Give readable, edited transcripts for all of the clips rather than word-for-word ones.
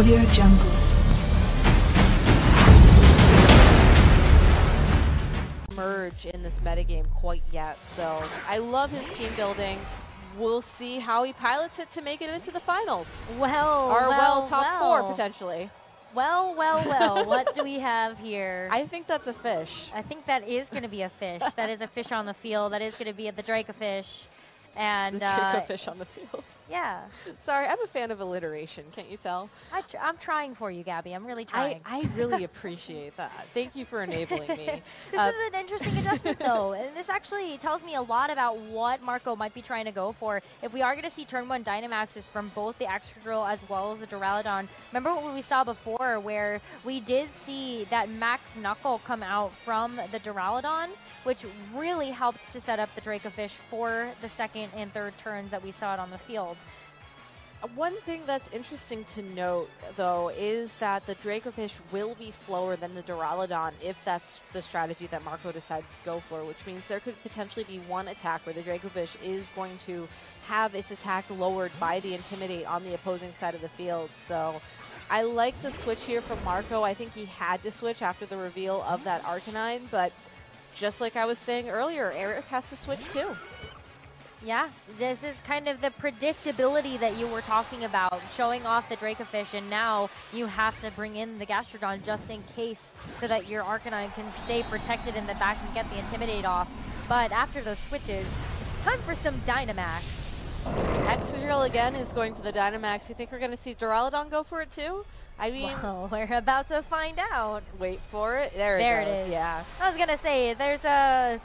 Audio Jungle. Merge in this metagame quite yet, so I love his team building. We'll see how he pilots it to make it into the finals. Top 4 potentially. Well, what do we have here? I think that's a fish. I think that is going to be a fish. That is a fish on the field. That is going to be the Dracofish. And the Dracofish on the field. Yeah. Sorry, I'm a fan of alliteration. Can't you tell? I'm trying for you, Gabby. I'm really trying. I really appreciate that. Thank you for enabling me. This is an interesting adjustment, though. And this actually tells me a lot about what Marco might be trying to go for. If we are going to see turn 1 Dynamaxes from both the Excadrill as well as the Duraludon, remember what we saw before where we did see that Max Knuckle come out from the Duraludon, which really helps to set up the Dracofish for the second and third turns that we saw it on the field. One thing that's interesting to note, though, is that the Dracofish will be slower than the Duraludon if that's the strategy that Marco decides to go for, which means there could potentially be one attack where the Dracofish is going to have its attack lowered by the Intimidate on the opposing side of the field. So I like the switch here from Marco. I think he had to switch after the reveal of that Arcanine, but just like I was saying earlier, Eric has to switch too. Yeah, this is kind of the predictability that you were talking about, showing off the Dracofish, and now you have to bring in the Gastrodon just in case so that your Arcanine can stay protected in the back and get the Intimidate off. But after those switches, it's time for some Dynamax. Excadrill again is going for the Dynamax. You think we're going to see Duraludon go for it too? I mean, well, we're about to find out. Wait for it. There it is. Yeah. I was going to say, there's a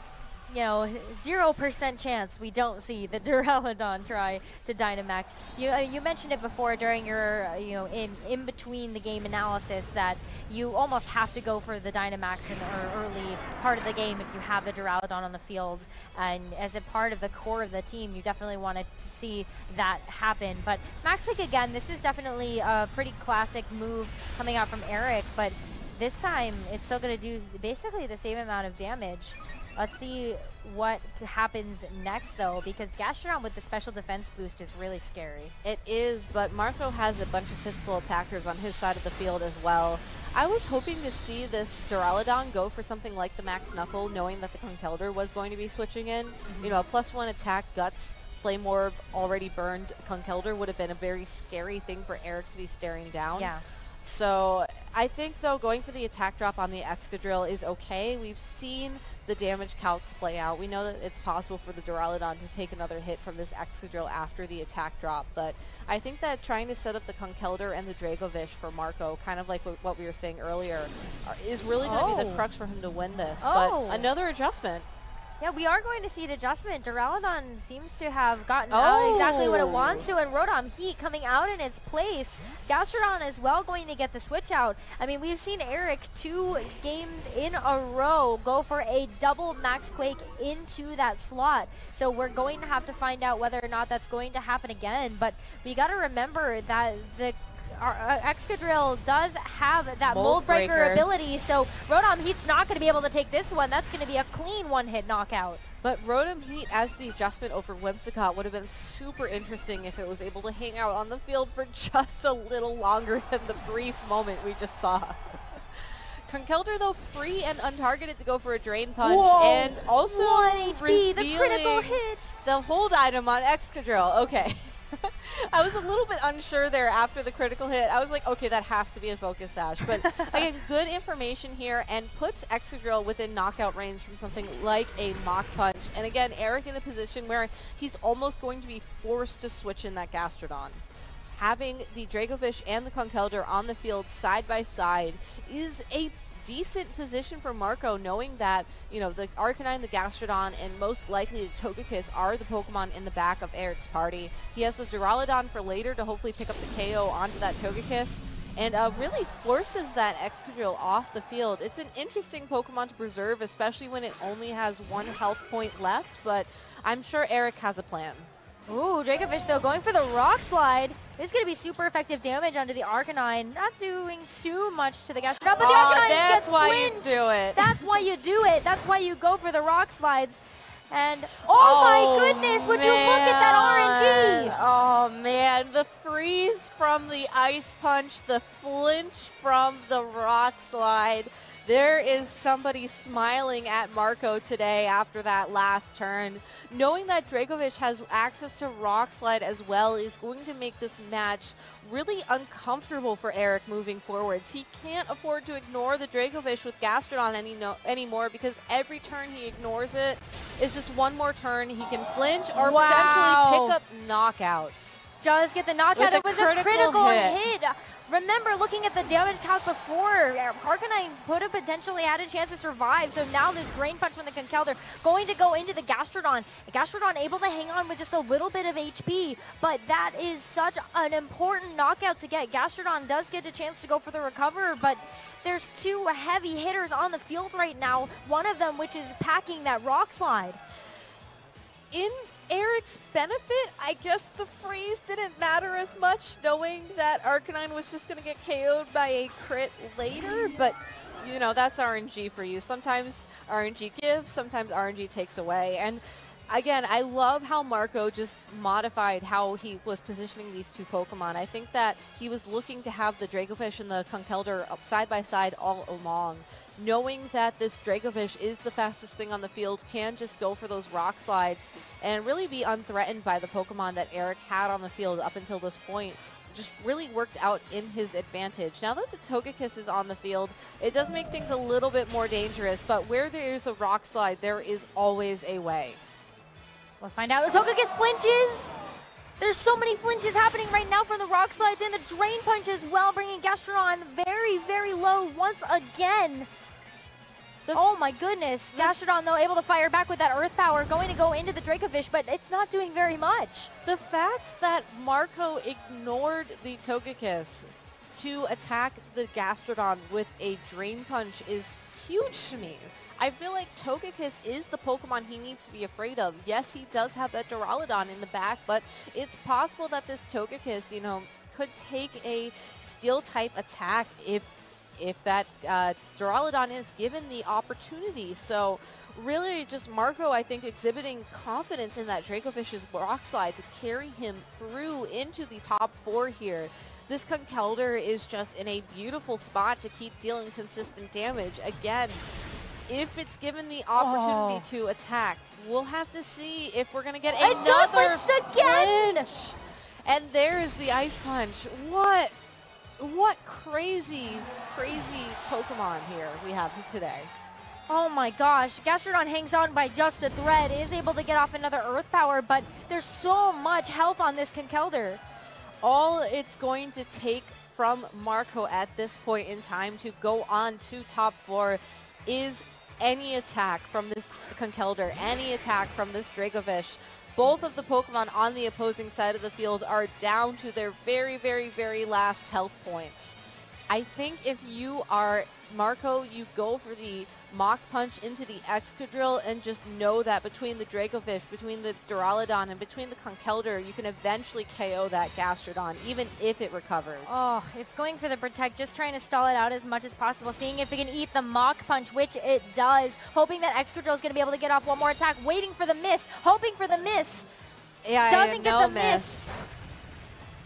0% chance we don't see the Duraludon try to Dynamax. You mentioned it before during your, in between the game analysis that you almost have to go for the Dynamax in the early part of the game if you have the Duraludon on the field. And as a part of the core of the team, you definitely want to see that happen. But Max Pick again, this is definitely a pretty classic move coming out from Eric, but this time it's still going to do basically the same amount of damage. Let's see what happens next, though, because Gastrodon with the special defense boost is really scary. It is, but Marco has a bunch of physical attackers on his side of the field as well. I was hoping to see this Duraludon go for something like the Max Knuckle, knowing that the Conkeldurr was going to be switching in. You know, a +1 attack, Guts, Flame Orb, already burned Conkeldurr would have been a very scary thing for Eric to be staring down. Yeah. So I think, though, going for the attack drop on the Excadrill is okay. We've seen the damage calcs play out. We know that it's possible for the Duraludon to take another hit from this Excadrill after the attack drop, but I think that trying to set up the Conkeldurr and the Dracofish for Marco, kind of like what we were saying earlier, is really going to be the crux for him to win this. But another adjustment. Yeah, we are going to see an adjustment. Duraludon seems to have gotten out exactly what it wants to, and Rotom Heat coming out in its place. Gastrodon as well going to get the switch out. I mean, we've seen Eric 2 games in a row go for a double Max Quake into that slot. So we're going to have to find out whether or not that's going to happen again. But we got to remember that the Excadrill does have that Mold Breaker ability, so Rotom Heat's not going to be able to take this one. That's going to be a clean one-hit knockout. But Rotom Heat as the adjustment over Whimsicott would have been super interesting if it was able to hang out on the field for just a little longer than the brief moment we just saw. Conkeldurr, though, free and untargeted to go for a Drain Punch. Whoa. And also 1 HP, the critical hit. The hold item on Excadrill. Okay. I was a little bit unsure there after the critical hit. I was like, okay, that has to be a Focus Sash. But again, good information here and puts Excadrill within knockout range from something like a Mach Punch. And again, Eric in a position where he's almost going to be forced to switch in that Gastrodon. Having the Dracofish and the Conkeldurr on the field side by side is a decent position for Marco, knowing that, you know, the Arcanine, the Gastrodon, and most likely the Togekiss are the Pokemon in the back of Eric's party. He has the Duraludon for later to hopefully pick up the KO onto that Togekiss, and really forces that Excadrill off the field. It's an interesting Pokemon to preserve, especially when it only has 1 health point left, but I'm sure Eric has a plan. Ooh, Dracofish, though, going for the Rock Slide. This is going to be super effective damage onto the Arcanine. Not doing too much to the Gastrodon, but the Arcanine gets flinched. That's why you do it. That's why you do it. That's why you go for the Rock Slides. And, oh my goodness, would you look at that RNG? Oh, man. again. The freeze from the ice punch, the flinch from the rock slide. There is somebody smiling at Marco today after that last turn. Knowing that Dragovic has access to rock slide as well is going to make this match really uncomfortable for Eric moving forwards. He can't afford to ignore the Dragovic with Gastrodon anymore, because every turn he ignores it is just one more turn he can flinch or potentially pick up knockouts. Does get the knockout. It was a critical hit. Remember, looking at the damage count before, Arcanine could have potentially had a chance to survive. So now this Drain Punch from the Conkeldurr going to go into the Gastrodon. Gastrodon able to hang on with just a little bit of HP, but that is such an important knockout to get. Gastrodon does get a chance to go for the recover, but there's two heavy hitters on the field right now. One of them which is packing that rock slide. In Eric's benefit, I guess the freeze didn't matter as much, knowing that Arcanine was just going to get KO'd by a crit later, but you know, that's RNG for you. Sometimes RNG gives, sometimes RNG takes away, and again, I love how Marco just modified how he was positioning these two Pokemon. I think that he was looking to have the Dragovish and the Conkeldurr side by side all along. Knowing that this Dragovish is the fastest thing on the field, can just go for those rock slides and really be unthreatened by the Pokemon that Eric had on the field up until this point. Just really worked out in his advantage. Now that the Togekiss is on the field, it does make things a little bit more dangerous, but where there is a rock slide, there is always a way. We'll find out. Togekiss flinches! There's so many flinches happening right now from the rock slides and the Drain Punch as well, bringing Gastrodon very, very low once again. Oh my goodness. Gastrodon, though, able to fire back with that Earth Power, going to go into the Dracovish, but it's not doing very much. The fact that Marco ignored the Togekiss to attack the Gastrodon with a Drain Punch is huge to me. I feel like Togekiss is the Pokemon he needs to be afraid of. Yes, he does have that Duraludon in the back, but it's possible that this Togekiss, you know, could take a Steel-type attack if that Duraludon is given the opportunity. So really just Marco, I think, exhibiting confidence in that Dracovish's rock slide to carry him through into the top 4 here. This Conkeldurr is just in a beautiful spot to keep dealing consistent damage. Again, if it's given the opportunity to attack, we'll have to see if we're going to get another flinch. And there is the Ice Punch. What crazy, crazy Pokemon here we have today. Oh my gosh, Gastrodon hangs on by just a thread, is able to get off another Earth Power, but there's so much health on this Conkeldurr. All it's going to take from Marco at this point in time to go on to top 4 is any attack from this Conkeldurr, any attack from this Dracovish. Both of the Pokemon on the opposing side of the field are down to their very, very, very last health points. I think if you are Marco, you go for the Mach Punch into the Excadrill and just know that between the Dracovish, between the Duraludon, and between the Conkeldurr, you can eventually KO that Gastrodon, even if it recovers. Oh, it's going for the Protect, just trying to stall it out as much as possible, seeing if it can eat the Mach Punch, which it does, hoping that Excadrill is going to be able to get off one more attack, waiting for the miss, hoping for the miss. Yeah, doesn't get the miss.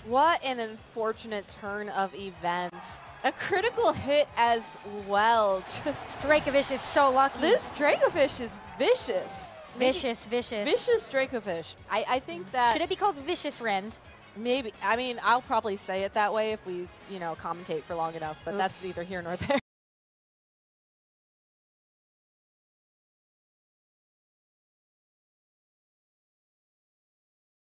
What an unfortunate turn of events. A critical hit as well. Just Dracovish is so lucky. This Dracovish is vicious. Vicious. Vicious Dracovish. I think that... Should it be called Vicious Rend? Maybe. I mean, I'll probably say it that way if we, you know, commentate for long enough, but that's neither here nor there.